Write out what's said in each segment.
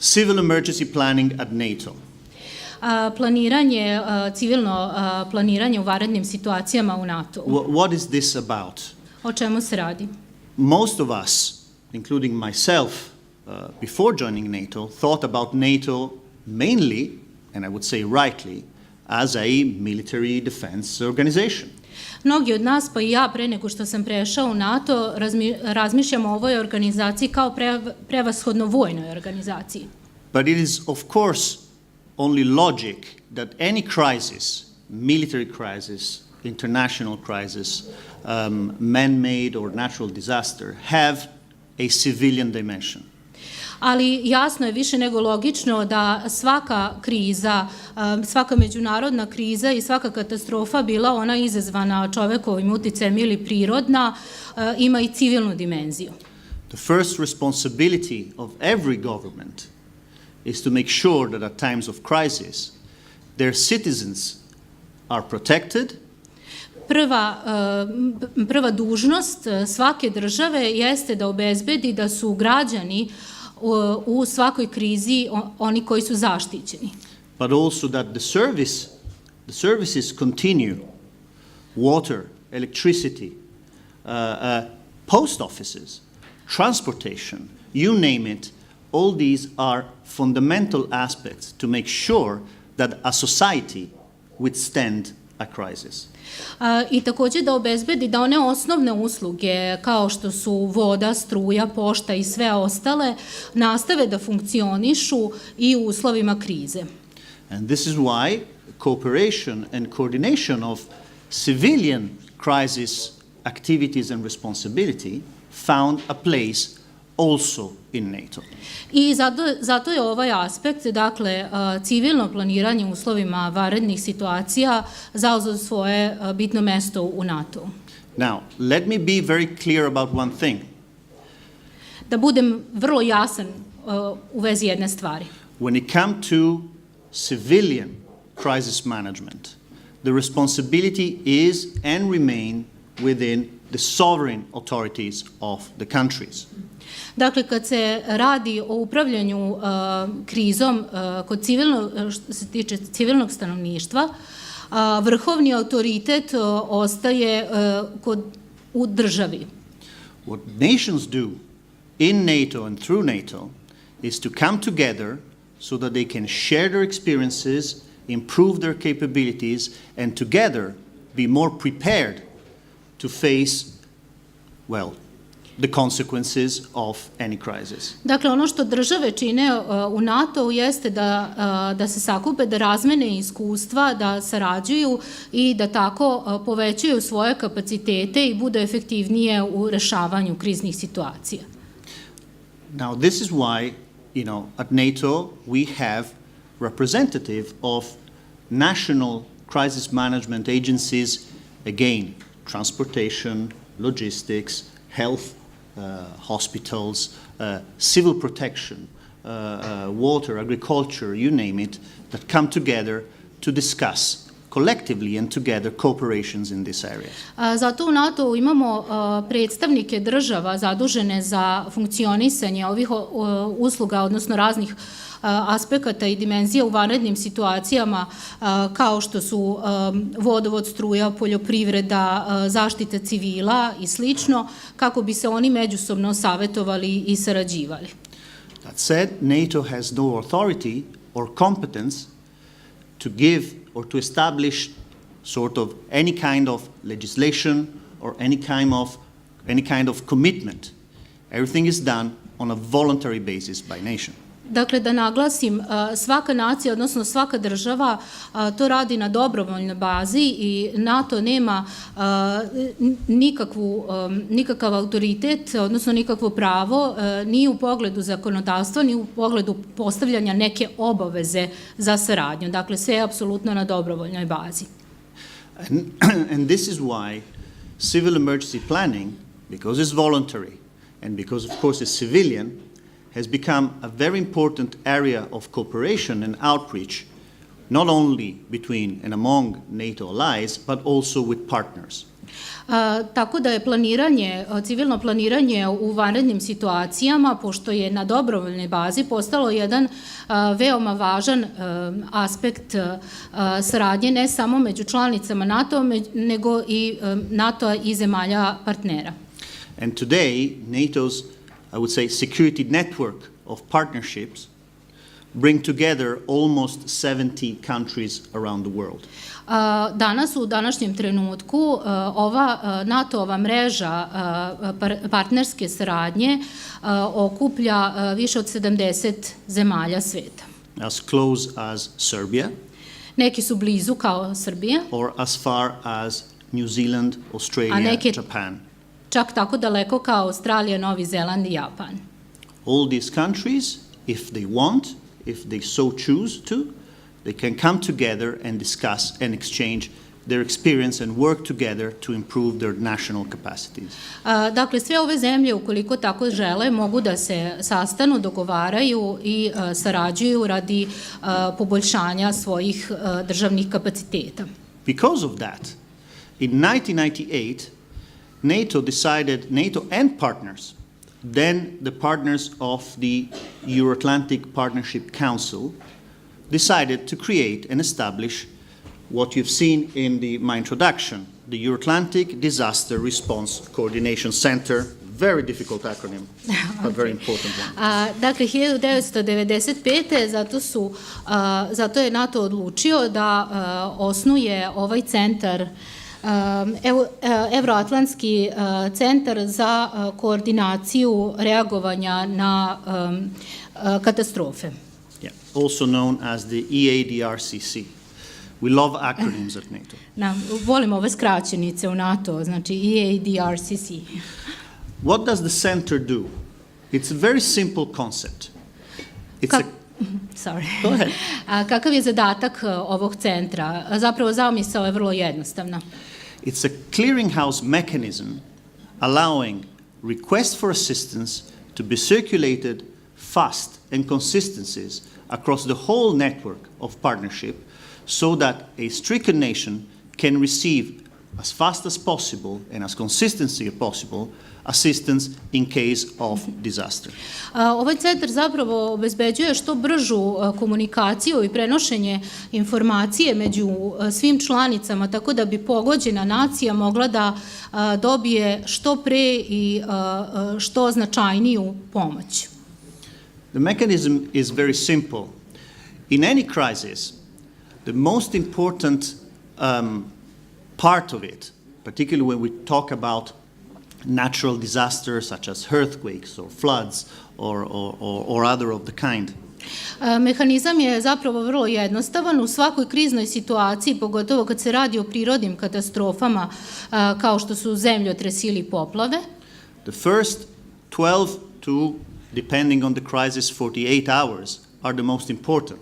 Civil emergency planning at NATO. Civilno planiranje u vanrednim situacijama u NATO. What is this about? O čemu se radi? Most of us, including myself, before joining NATO, thought about NATO mainly, and I would say rightly, as a military defense organization. Mnogi od nas, pa i ja pre nego što sam prešao u NATO, razmišljamo o ovoj organizaciji kao prevashodno vojnoj organizaciji. But it is, of course, only logic that any crisis, military crisis, international crisis, man-made or natural disaster, have a civilian dimension. Ali jasno je više nego logično da svaka kriza, svaka međunarodna kriza i svaka katastrofa, bila ona izazvana čovekovim uticajem ili prirodna, ima i civilnu dimenziju. The first responsibility of every government is to make sure that at times of crisis, their citizens are protected. Prva dužnost svake države jeste da obezbedi da su građani u svakoj krizi oni koji su zaštićeni. But also that the services continue, water, electricity, post offices, transportation, you name it, all these are fundamental aspects to make sure that a society withstand a crisis. I takođe da obezbedi da one osnovne usluge kao što su voda, struja, pošta i sve ostale nastave da funkcionišu i u uslovima krize. And this is why cooperation and coordination of civilian crisis activities and responsibility found a place also in NATO. I zato je ovaj aspekt, dakle, civilno planiranje u uslovima vanrednih situacija zauzeo svoje bitno mesto u NATO. Now, let me be very clear about one thing. Da budem vrlo jasan u vezi jedne stvari. When it comes to civilian crisis management, the responsibility is and remain within the sovereign authorities of the countries. Dakle, kad se radi o upravljanju krizom što se tiče civilnog stanovništva, vrhovni autoritet ostaje u državi. What nations do in NATO and through NATO is to come together so that they can share their experiences, improve their capabilities, and together be more prepared to face, well, the consequences of any crisis. Dakle, ono što države čine u NATO jeste da se sakupe, da razmene iskustva, da sarađuju i da tako povećaju svoje kapacitete i budu efektivnije u rešavanju kriznih situacija. Now, this is why, at NATO we have representative of national crisis management agencies, again, transportation, logistics, health, hospitals, civil protection, water, agriculture, you name it, that come together to discuss collectively and together cooperations in this area. Zato u NATO imamo predstavnike država zadužene za funkcionisanje ovih usluga, odnosno raznih aspekata i dimenzija u vanrednim situacijama kao što su vodovod, struja, poljoprivreda, zaštita civila i slično, kako bi se oni međusobno savetovali i sarađivali. That said, NATO has no authority or competence to give or to establish sort of any kind of legislation or any kind of commitment. Everything is done on a voluntary basis by nation. Dakle, da naglasim, svaka nacija, odnosno svaka država to radi na dobrovoljnoj bazi i NATO nema nikakav autoritet, odnosno nikakvo pravo, ni u pogledu zakonodavstva, ni u pogledu postavljanja neke obaveze za saradnju. Dakle, sve je apsolutno na dobrovoljnoj bazi. And this is why civil emergency planning, because it's voluntary and because, of course, it's civilian, has become a very important area of cooperation and outreach, not only between and among NATO allies, but also with partners. Tako da je planiranje, civilno planiranje u vanrednim situacijama, pošto je na dobrovoljnoj bazi, postalo jedan veoma važan aspekt saradnje ne samo među članicama NATO, nego i NATO-a i zemalja partnera. And today, NATO's, I would say, security network of partnerships bring together almost 70 countries around the world. Danas, u današnjem trenutku, ova NATO-ova mreža partnerske saradnje okuplja više od 70 zemalja sveta. As close as Serbia. Neki su blizu kao Srbija. Or as far as New Zealand, Australia, Japan. Čak tako daleko kao Australija, Novi Zeland i Japan. All these countries, if they want, if they so choose to, they can come together and discuss and exchange their experience and work together to improve their national capacities. Dakle, sve ove zemlje, ukoliko tako žele, mogu da se sastanu, dogovaraju i sarađuju radi poboljšanja svojih državnih kapaciteta. Because of that, in 1998, NATO and partners, then the partners of the Euro-Atlantic Partnership Council, decided to create and establish what you've seen in my introduction, the Euro-Atlantic Disaster Response Coordination Center. Very difficult acronym, but very important one. Dakle, 1995. Zato je NATO odlučio da osnuje ovaj centar, Evroatlantski centar za koordinaciju reagovanja na katastrofe. Yeah, also known as the EADRCC. We love acronyms at NATO. Volimo ove skraćenice u NATO, znači EADRCC. What does the center do? It's a very simple concept. Go ahead. Kakav je zadatak ovog centra? Zapravo zamisao je vrlo jednostavna. It's a clearinghouse mechanism allowing requests for assistance to be circulated fast and consistencies across the whole network of partnership so that a stricken nation can receive as fast as possible and as consistently as possible assistance in case of disaster. Ovaj centar zapravo obezbeđuje što bržu komunikaciju i prenošenje informacije među svim članicama, tako da bi pogođena nacija mogla da dobije što pre i što značajniju pomoć. The mechanism is very simple. In any crisis, the most important part of it, particularly when we talk about natural disasters such as earthquakes or floods or other of the kind. Mehanizam je zapravo vrlo jednostavan. U svakoj kriznoj situaciji, pogotovo kad se radi o prirodnim katastrofama kao što su zemljotresi ili poplave, the first 12 to, depending on the crisis, 48 hours are the most important.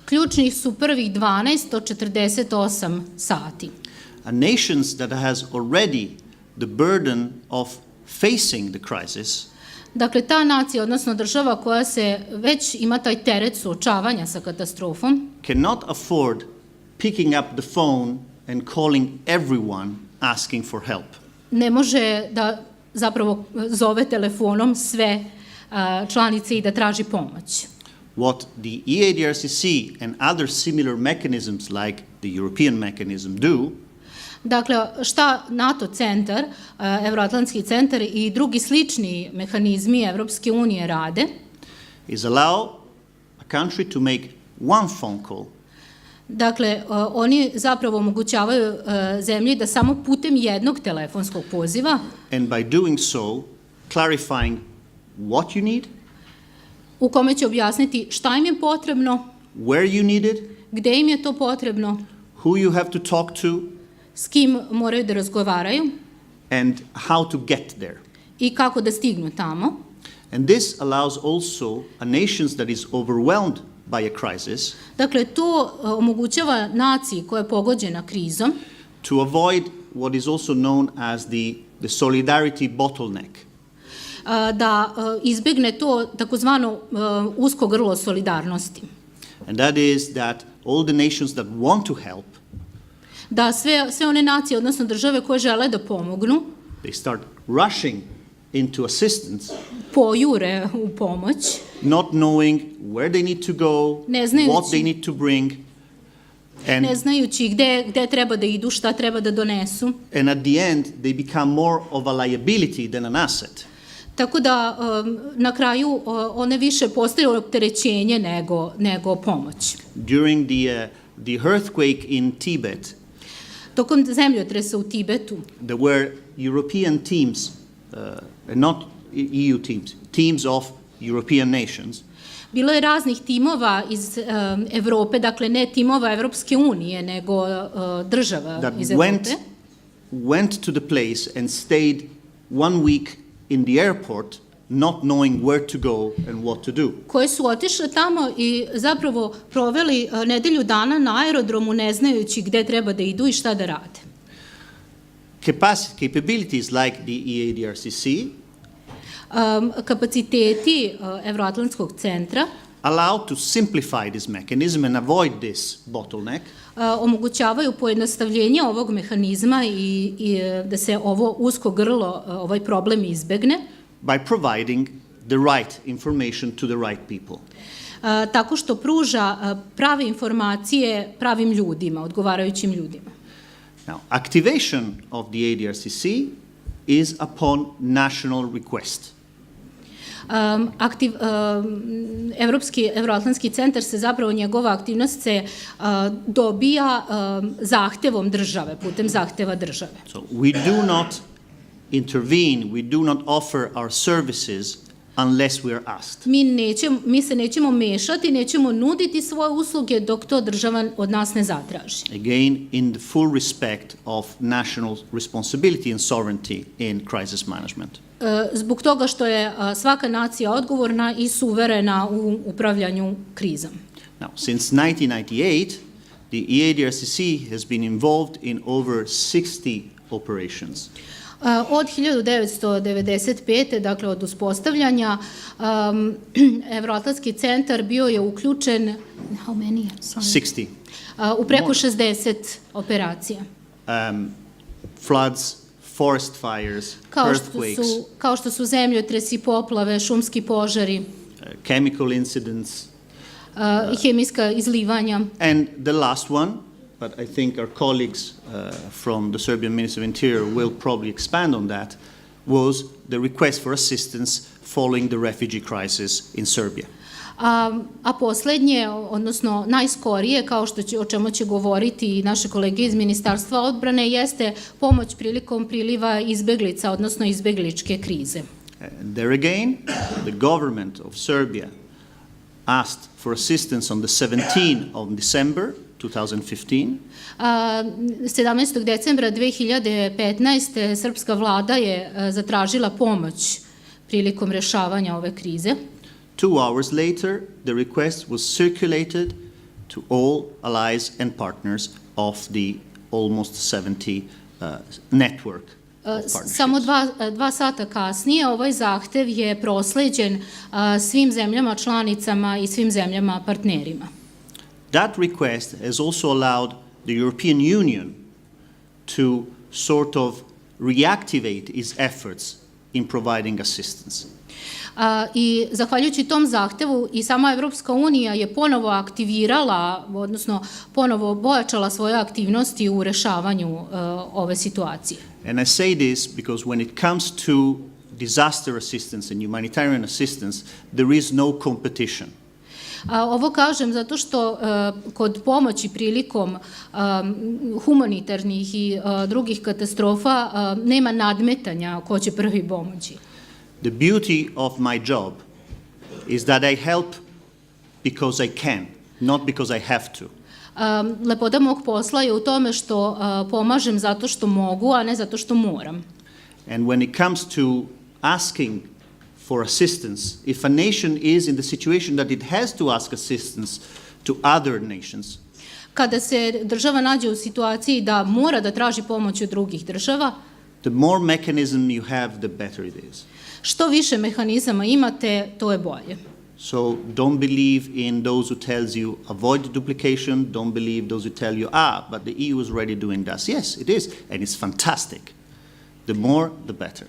Ključnih su prvih 12 do 48 sati. A nation that has already the burden of facing the crisis, dakle, ta nacija, odnosno država koja se već ima taj teret suočavanja sa katastrofom, cannot afford picking up the phone and calling everyone asking for help. Ne može da zapravo zove telefonom sve članice i da traži pomoć. What the EADRCC and other similar mechanisms like the European mechanism do, dakle, šta NATO centar, Evroatlantski centar i drugi slični mehanizmi Evropske unije rade, is allow a country to make one phone call. Dakle, oni zapravo omogućavaju zemlji da samo putem jednog telefonskog poziva, and by doing so, clarifying what you need, u kome će objasniti šta im je potrebno, where you need it, gde im je to potrebno, who you have to talk to, s kim moraju da razgovaraju, and how to get there. I kako da stignu tamo. And this allows also a nation that is overwhelmed by a crisis, dakle, to omogućava naciji koja je pogođena krizom, to avoid what is also known as the solidarity bottleneck. Da izbegne to takozvano usko grlo solidarnosti. And that is that all the nations that want to help da sve one nacije, odnosno države koje žele da pomognu, they start rushing into assistance, pojure u pomoć, not knowing where they need to go, Ne znajući- what they need to bring, ne znajući gde treba da idu, šta treba da donesu. and at the end they become more of a liability than an asset. Tako da na kraju one više postaju opterećenje nego pomoć. During the earthquake in Tibet, Tokom zemljotresa u Tibetu there were European teams, not EU teams, teams of European nations, bilo je raznih timova iz Evrope, dakle ne timova Evropske unije, nego država that iz Evrope, went to the place and stayed 1 week in the airport, not knowing where to go and what to do. koji su otišli tamo i zapravo proveli nedelju dana na aerodromu ne znajući gde treba da idu i šta da rade. Capabilities like the EADRCC Kapaciteti Evroatlantskog centra allow to simplify this mechanism and avoid this bottleneck omogućavaju pojednostavljenje ovog mehanizma i da se ovo usko grlo, ovaj problem izbegne, by providing the right information to the right people. tako što pruža prave informacije pravim ljudima, odgovarajućim ljudima. Now, activation of the ADRCC is upon national request. Evroatlantski centar se zapravo, njegova aktivnost se dobija zahtevom države, putem zahteva države. So we do not intervene, we do not offer our services unless we are asked. Mi se nećemo mešati, nećemo nuditi svoje usluge dok to država od nas ne zatraži. Again, in the full respect of national responsibility and sovereignty in crisis management. Zbog toga što je svaka nacija odgovorna i suverena u upravljanju krizom. Now, since 1998, the EADRCC has been involved in over 60 operations. Od 1995. dakle od uspostavljanja, Evroatlantski centar bio je uključen u preko 60 operacija. Floods, forest fires, earthquakes, kao što su zemljotresi, poplave, šumski požari, chemical incidents, hemijska izlivanja. and the last one, but I think our colleagues from the Serbian Ministry of Interior will probably expand on that, was the request for assistance following the refugee crisis in Serbia. A poslednje, odnosno najskorije, o čemu će govoriti i naše kolege iz Ministarstva odbrane, jeste pomoć prilikom priliva izbeglica, odnosno izbegličke krize. There again, the government of Serbia asked for assistance on the 17th of December 2015. 17. decembra 2015. srpska vlada je zatražila pomoć prilikom rešavanja ove krize. 2 hours later, the request was circulated to all allies and partners of the almost 70 network of partnerships. Samo dva sata kasnije ovaj zahtev je prosleđen svim zemljama članicama i svim zemljama partnerima. That request has also allowed the European Union to sort of reactivate its efforts in providing assistance. I zahvaljujući tom zahtevu i sama Evropska unija je ponovo aktivirala, odnosno ponovo pojačala svoje aktivnosti u rešavanju ove situacije. And I say this because when it comes to disaster assistance and humanitarian assistance, there is no competition. Ovo kažem zato što kod pomoći prilikom humanitarnih i drugih katastrofa nema nadmetanja ko će prvi pomoći. The beauty of my job is that I help because I can, not because I have to. Lepota mog posla je u tome što pomažem zato što mogu, a ne zato što moram. And when it comes to asking for assistance, if a nation is in the situation that it has to ask assistance to other nations, kada se država nađe u situaciji da mora da traži pomoć od drugih država, the more mechanism you have, the better it is. Što više mehanizama imate, to je bolje. So don't believe in those who tells you avoid duplication. Don't believe those who tell you, but the EU is already doing that. Yes, it is, and it's fantastic. The more, the better.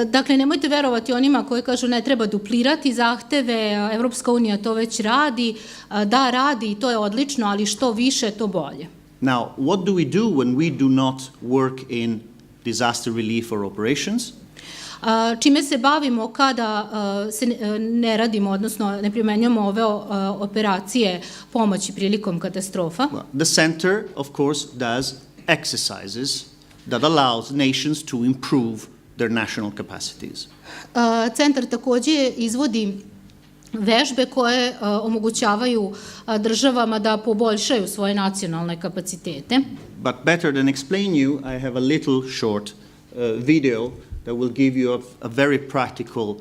Dakle, nemojte verovati onima koji kažu ne treba duplirati zahteve, Evropska unija to već radi, da radi i to je odlično, ali što više, to bolje. Now, what do we do when we do not work in disaster relief or operations? Čime se bavimo kada se ne radimo, odnosno ne primenjujemo ove operacije pomoći prilikom katastrofa? The center, of course, does exercises that allows nations to improve their national capacities. Centar takođe izvodi vežbe koje omogućavaju državama da poboljšaju svoje nacionalne kapacitete. But better than explain you, I have a little short video that will give you a very practical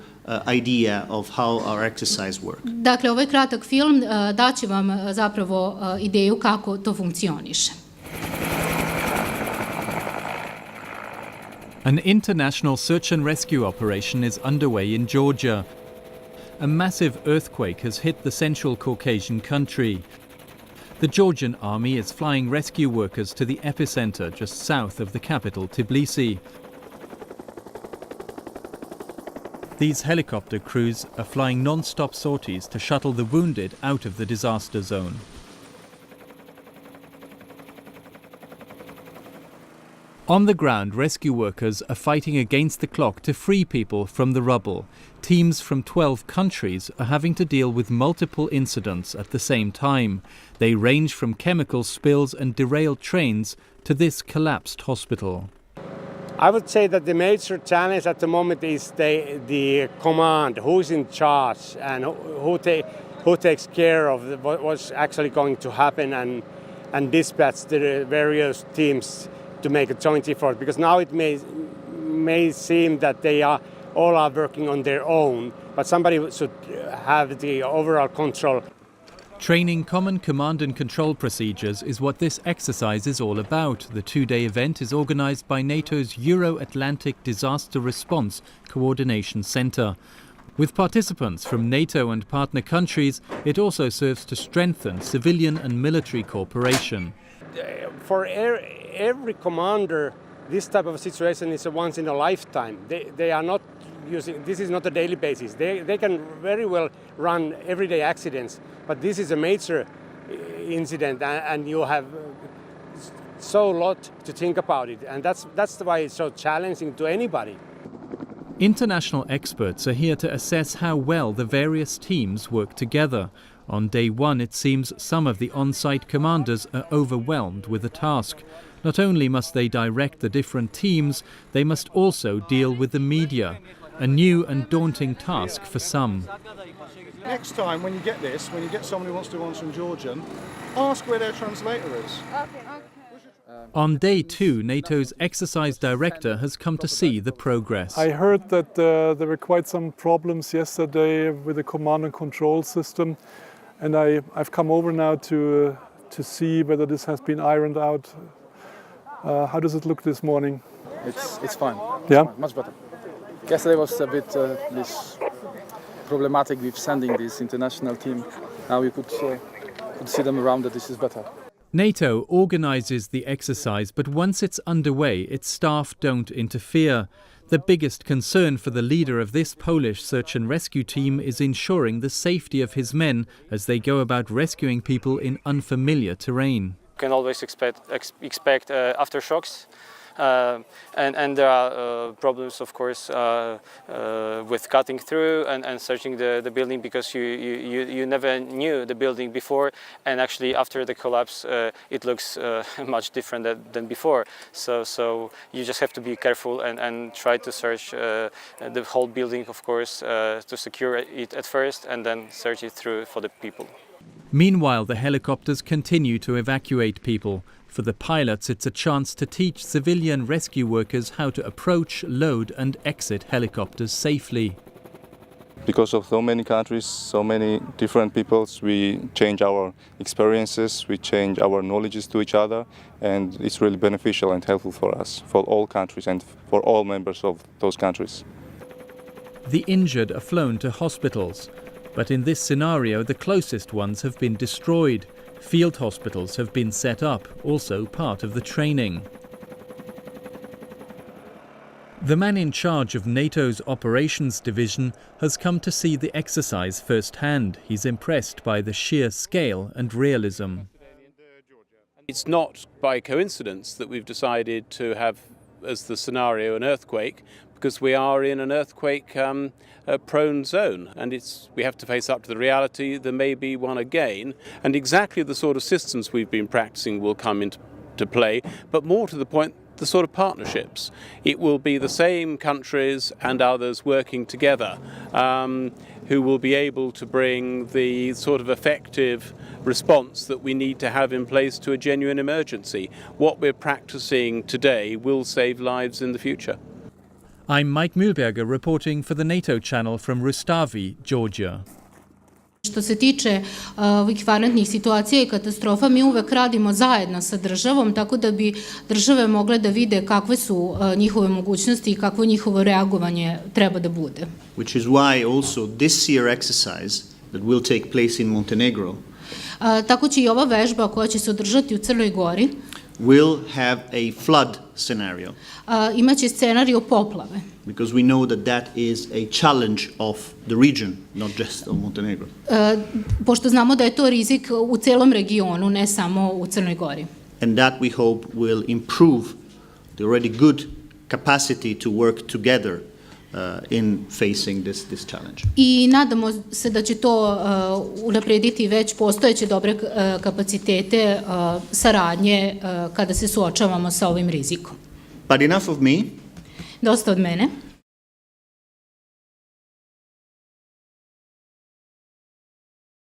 idea of how our exercise work. Dakle, ovaj kratak film daće vam zapravo ideju kako to funkcioniše. An international search and rescue operation is underway in Georgia. A massive earthquake has hit the Central Caucasian country. The Georgian army is flying rescue workers to the epicenter just south of the capital, Tbilisi. These helicopter crews are flying non-stop sorties to shuttle the wounded out of the disaster zone. On the ground, rescue workers are fighting against the clock to free people from the rubble. Teams from 12 countries are having to deal with multiple incidents at the same time. They range from chemical spills and derailed trains to this collapsed hospital. I would say that the major challenge at the moment is the command, who's in charge and who takes care of what's actually going to happen and dispatch the various teams to make a joint effort. Because now it may seem that they are all working on their own, but somebody should have the overall control. Training common command and control procedures is what this exercise is all about. The two-day event is organised by NATO's Euro-Atlantic Disaster Response Coordination Centre. With participants from NATO and partner countries, it also serves to strengthen civilian and military cooperation. For every commander, this type of situation is a once in a lifetime. They are not using, this is not a daily basis. They can very well run everyday accidents, but this is a major incident and you have so lot to think about it, and that's why it's so challenging to anybody. International experts are here to assess how well the various teams work together. On day one, it seems some of the on-site commanders are overwhelmed with the task. Not only must they direct the different teams, they must also deal with the media, a new and daunting task for some. Next time when you get this, when you get someone who wants to answer in Georgian, ask where their translator is. On day two, NATO's exercise director has come to see the progress. I heard that there were quite some problems yesterday with the command and control system, and I've come over now to see whether this has been ironed out. How does it look this morning? It's fine. Yeah? Fine, much better. Yesterday was a bit this problematic with sending this international team. Now we could see them around that this is better. NATO organises the exercise, but once it's underway, its staff don't interfere. The biggest concern for the leader of this Polish search and rescue team is ensuring the safety of his men as they go about rescuing people in unfamiliar terrain. You can always expect aftershocks. And there are problems, of course, with cutting through and searching the building, because you never knew the building before, and actually after the collapse it looks much different than before. So you just have to be careful and try to search the whole building, of course, to secure it at first and then search it through for the people. Meanwhile, the helicopters continue to evacuate people. For the pilots, it's a chance to teach civilian rescue workers how to approach, load and exit helicopters safely. Because of so many countries, so many different peoples, we change our experiences, we change our knowledges to each other, and it's really beneficial and helpful for us, for all countries and for all members of those countries. The injured are flown to hospitals. But in this scenario, the closest ones have been destroyed. Field hospitals have been set up, also part of the training. The man in charge of NATO's operations division has come to see the exercise firsthand. He's impressed by the sheer scale and realism. It's not by coincidence that we've decided to have as the scenario an earthquake, because we are in an earthquake-prone zone, and we have to face up to the reality there may be one again, and exactly the sort of systems we've been practicing will come into play, but more to the point, the sort of partnerships. It will be the same countries and others working together who will be able to bring the sort of effective response that we need to have in place to a genuine emergency. What we're practicing today will save lives in the future. I'm Mike Mühlberger reporting for the NATO channel from Rustavi, Georgia. Što se tiče ovih vanrednih situacija i katastrofa, mi uvek radimo zajedno sa državom, tako da bi države mogle da vide kakve su njihove mogućnosti i kakvo njihovo reagovanje treba da bude. Which is why also this year exercise that will take place in Montenegro Tako će i ova vežba koja će se održati u Crnoj Gori will have a flood scenario. Imaće scenariju poplave. Because we know that that is a challenge of the region, not just of Montenegro. Pošto znamo da je to rizik u celom regionu, ne samo u Crnoj Gori. And that we hope will improve the already good capacity to work together in facing this challenge. I nadamo se da će to unaprediti već postojeće dobre kapacitete saradnje kada se suočavamo sa ovim rizikom. But enough of me. Dosta od mene.